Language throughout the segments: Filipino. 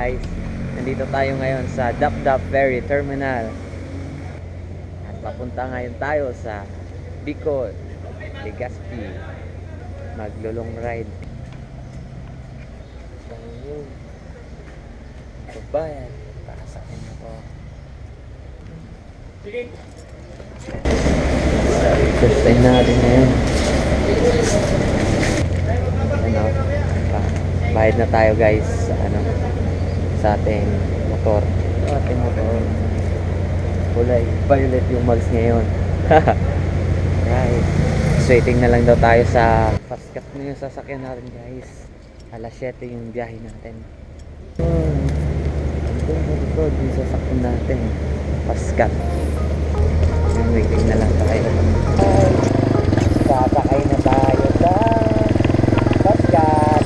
guys, nandito tayo ngayon sa Dapdap Ferry Terminal. At papunta ngayon tayo sa Bicol, Legazpi. Maglulong ride. Ayun. Bayan, pasakin na to. Sige. First time natin ngayon. Bayad na tayo guys sa sa ating motor. Kulay violet yung mags ngayon. Right. Waiting na lang daw tayo sa fast cut na yung sasakyan natin guys. Alas 7 yung biyahe natin. Yung sasakyan natin fast cut. Yung waiting na lang tayo. Sasakay na tayo sa fast cut.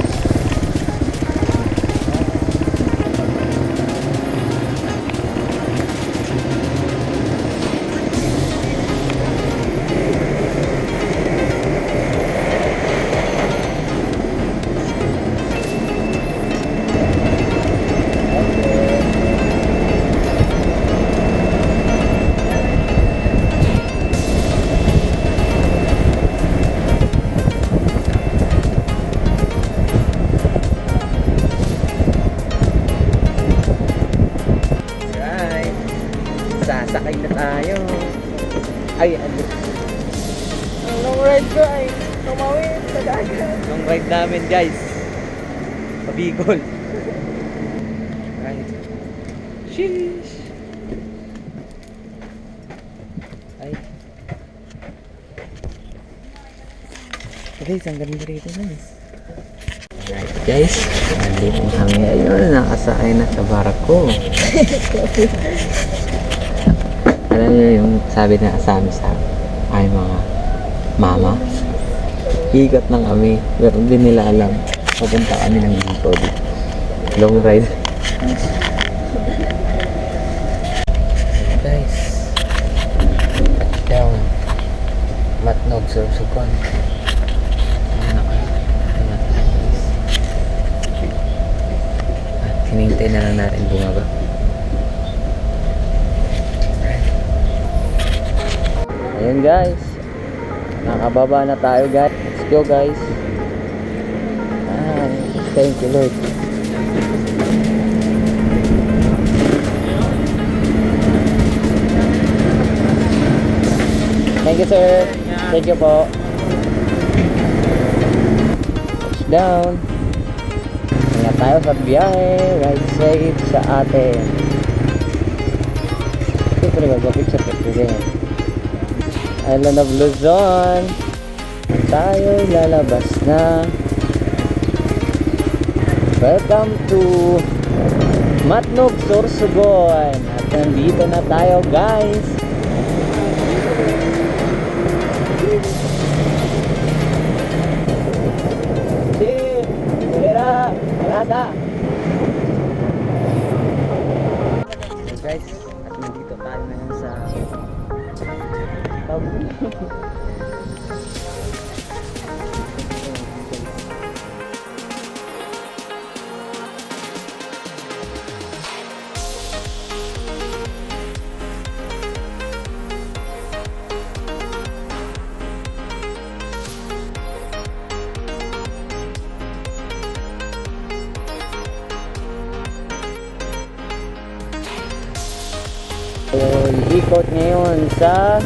Sasakay na tayo. Ay, ang long ride ko ay tumawid sa dagat. Long ride namin guys, Pabicol. Right. Sheesh. Ay. Guys, ang ganda rito guys. Alright guys, nandito kami ngayon. Nakasakay na sa barko. Alam niyo yung sabi na asami sa ay mga mama, ikot ng kami pero hindi nila alam papunta kami ng Bicol, long ride. Guys, down Matnog Sorsogon. At hinintay na lang natin bumaba. Ayan guys, nakababa na tayo guys. Let's go guys. Thank you Lord. Thank you sir. Thank you po. Touchdown. Ingat tayo sa biyahe. Ride safe sa atin. Ito rin mag-picture din. Island of Luzon. Tayo'y lalabas na. Welcome to Matnog Sorsogon. At nandito na tayo guys. Guys, at nandito tayo ngayon sa ikot ngayon sa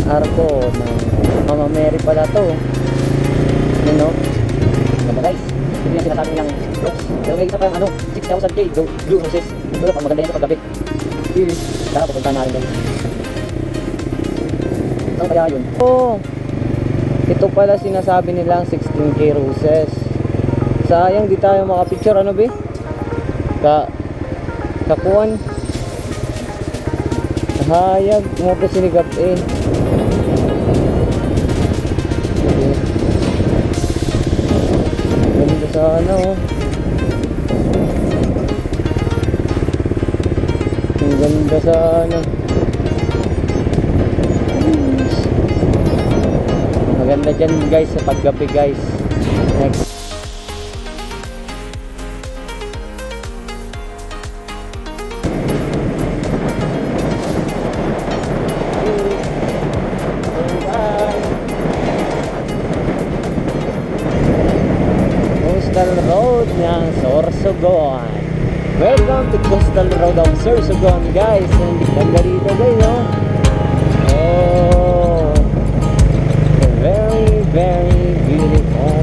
arko ng Mama Mary pala to. Yun no? Ganda guys. Ito yung sinasabi nilang blocks. Pero may isa pa yung 6,000k blue roses. Ito pag maganda yan sa paggabi. Tara pupunta natin guys. Saan kaya yun? Oh, ito pala sinasabi nilang 16k roses. Sayang di tayo makapicture. Ano ba? Kakuan hayag mo pa sinigap eh. Ganda sana oh. Ang ganda sana. Maganda dyan guys sa paggabi guys. Next. road of Sorsogon, guys. And ganda dito, guys, no? Oh, very, very beautiful.